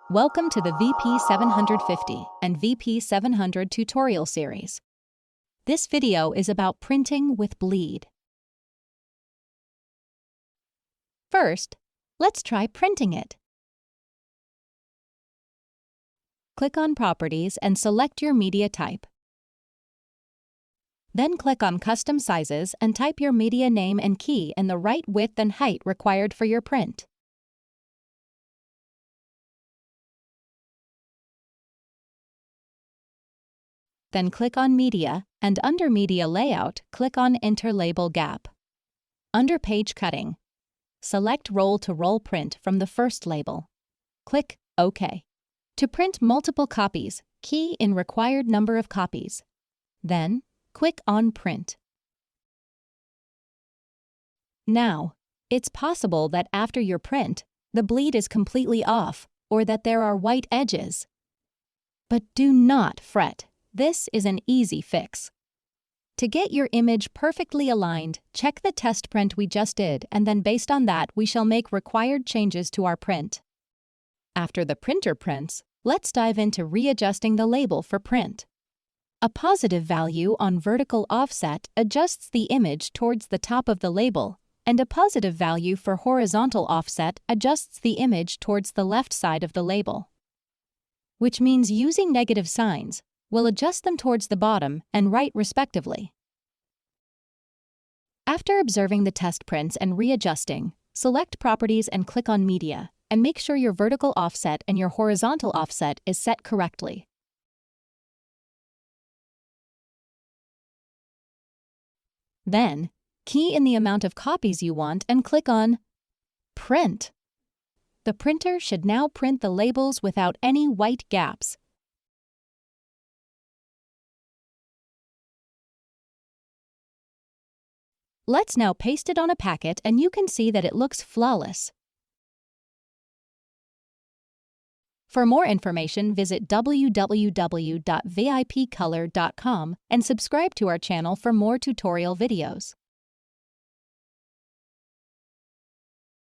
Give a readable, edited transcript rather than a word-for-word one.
Welcome to the VP750 and VP700 tutorial series. This video is about printing with bleed. First, let's try printing it. Click on Properties and select your media type. Then click on Custom Sizes and type your media name and key in the right width and height required for your print. Then click on Media, and under Media Layout, click on Enter Label Gap. Under Page Cutting, select Roll to Roll Print from the first label. Click OK. To print multiple copies, key in required number of copies. Then, click on Print. Now, it's possible that after your print, the bleed is completely off, or that there are white edges. But do not fret. This is an easy fix. To get your image perfectly aligned, check the test print we just did, and then based on that, we shall make required changes to our print. After the printer prints, let's dive into readjusting the label for print. A positive value on vertical offset adjusts the image towards the top of the label, and a positive value for horizontal offset adjusts the image towards the left side of the label. Which means using negative signs, we'll adjust them towards the bottom and right respectively. After observing the test prints and readjusting, select Properties and click on Media, and make sure your vertical offset and your horizontal offset is set correctly. Then, key in the amount of copies you want and click on Print. The printer should now print the labels without any white gaps. Let's now paste it on a packet, and you can see that it looks flawless. For more information, visit www.vipcolor.com and subscribe to our channel for more tutorial videos.